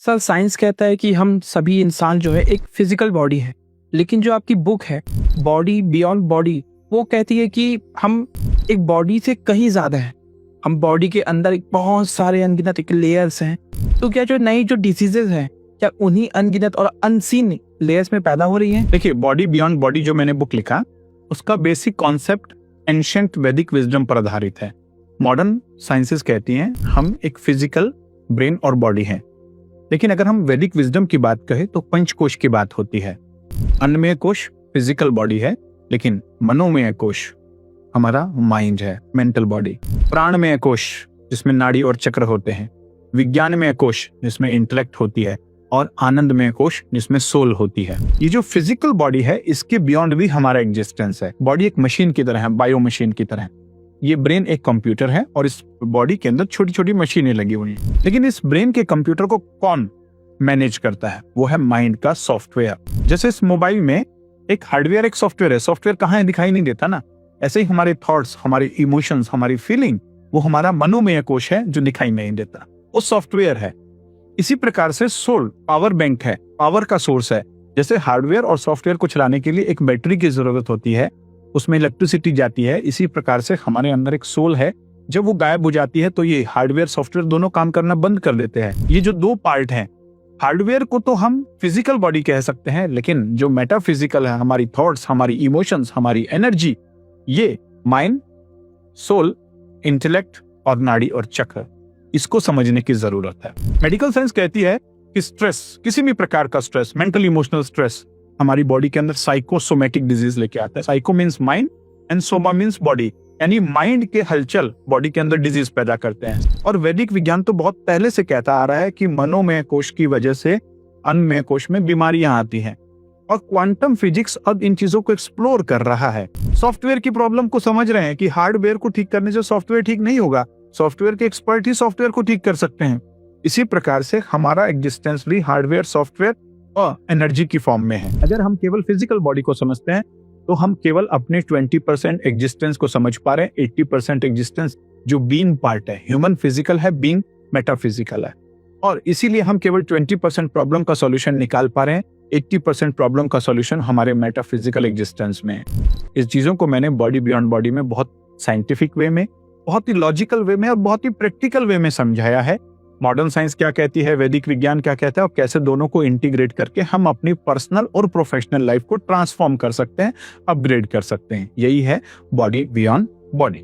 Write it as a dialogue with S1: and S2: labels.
S1: Sir science कहता है कि हम सभी इंसान जो है एक फिजिकल बॉडी है, लेकिन जो आपकी बुक है बॉडी बियॉन्ड बॉडी वो कहती है कि हम एक बॉडी से कहीं ज्यादा है। हम बॉडी के अंदर एक बहुत सारे अनगिनत एक लेयर्स हैं। तो क्या जो नई जो डिसीजेज हैं क्या उन्हीं अनगिनत और अनसीन लेयर्स में पैदा हो रही हैं?
S2: देखिए, बॉडी बियॉन्ड बॉडी जो मैंने बुक लिखा उसका बेसिक कॉन्सेप्ट एंशिएंट वैदिक विजडम पर आधारित है। मॉडर्न साइंसेस कहती हैं हम एक फिजिकल ब्रेन और बॉडी हैं, लेकिन अगर हम वैदिक विजडम की बात कहें तो पंचकोश की बात होती है। अन्नमय कोश फिजिकल बॉडी है, लेकिन मनोमय कोश हमारा माइंड है, मेंटल बॉडी। प्राणमय कोश जिसमें नाड़ी और चक्र होते हैं, विज्ञानमय कोश जिसमें इंटेलेक्ट होती है, और आनंदमय कोश जिसमें सोल होती है। ये जो फिजिकल बॉडी है इसके बियॉन्ड भी हमारा एग्जिस्टेंस है। बॉडी एक मशीन की तरह है, बायो मशीन की तरह। ये ब्रेन एक कंप्यूटर है और इस बॉडी के अंदर छोटी छोटी मशीनें लगी हुई हैं। लेकिन इस ब्रेन के कंप्यूटर को कौन मैनेज करता है? वो है माइंड का सॉफ्टवेयर। जैसे इस मोबाइल में एक हार्डवेयर एक सॉफ्टवेयर है। सॉफ्टवेयर कहाँ है दिखाई नहीं देता ना, ऐसे ही हमारे थॉट्स, हमारे इमोशंस, हमारी फीलिंग, वो हमारा मनोमय कोश है जो दिखाई नहीं देता, वो सॉफ्टवेयर है। इसी प्रकार से सोल पावर बैंक है, पावर का सोर्स है। जैसे हार्डवेयर और सॉफ्टवेयर को चलाने के लिए एक बैटरी की जरूरत होती है, उसमें इलेक्ट्रिसिटी जाती है, इसी प्रकार से हमारे अंदर एक सोल है। जब वो गायब हो जाती है तो ये हार्डवेयर सॉफ्टवेयर दोनों काम करना बंद कर देते हैं। ये जो दो पार्ट हैं, हार्डवेयर को तो हम फिजिकल बॉडी कह सकते हैं, लेकिन जो मेटाफिजिकल है, हमारी थॉट्स, हमारी इमोशंस, हमारी एनर्जी, ये माइंड, सोल, इंटेलेक्ट और नाड़ी और चक्र, इसको समझने की जरूरत है। मेडिकल साइंस कहती है कि स्ट्रेस, किसी भी प्रकार का स्ट्रेस, मेंटल इमोशनल स्ट्रेस, हमारी बॉडी के अंदर साइकोसोमेटिक डिजीज लेके आता है। Psycho means mind and Soma means body, यानी माइंड के हलचल बॉडी के अंदर डिजीज पैदा करते हैं। और वैदिक विज्ञान तो बहुत पहले से कहता आ रहा है कि मनोमय कोश की वजह से अन्नमय कोश में बीमारियां आती हैं, और क्वांटम फिजिक्स अब इन चीजों को एक्सप्लोर कर रहा है। सॉफ्टवेयर की प्रॉब्लम को समझ रहे हैं कि हार्डवेयर को ठीक करने से सॉफ्टवेयर ठीक नहीं होगा, सॉफ्टवेयर के एक्सपर्ट ही सॉफ्टवेयर को ठीक कर सकते हैं। इसी प्रकार से हमारा एग्जिस्टेंस भी हार्डवेयर, सॉफ्टवेयर और एनर्जी की फॉर्म में है। अगर हम केवल फिजिकल बॉडी को समझते हैं तो हम केवल अपने 20% एग्जिस्टेंस को समझ पा रहे हैं। 80% एग्जिस्टेंस जो बीइंग पार्ट है, ह्यूमन फिजिकल है, बीइंग मेटाफिजिकल है, और इसीलिए हम केवल 20% प्रॉब्लम का सॉल्यूशन निकाल पा रहे हैं। 80% प्रॉब्लम का सॉल्यूशन हमारे मेटाफिजिकल एग्जिस्टेंस में है। इस चीजों को मैंने बॉडी बियॉन्ड बॉडी में बहुत साइंटिफिक वे में, बहुत ही लॉजिकल वे में और बहुत ही प्रैक्टिकल वे में समझाया है। मॉडर्न साइंस क्या कहती है, वैदिक विज्ञान क्या कहता है, और कैसे दोनों को इंटीग्रेट करके हम अपनी पर्सनल और प्रोफेशनल लाइफ को ट्रांसफॉर्म कर सकते हैं, अपग्रेड कर सकते हैं। यही है बॉडी बियॉन्ड बॉडी।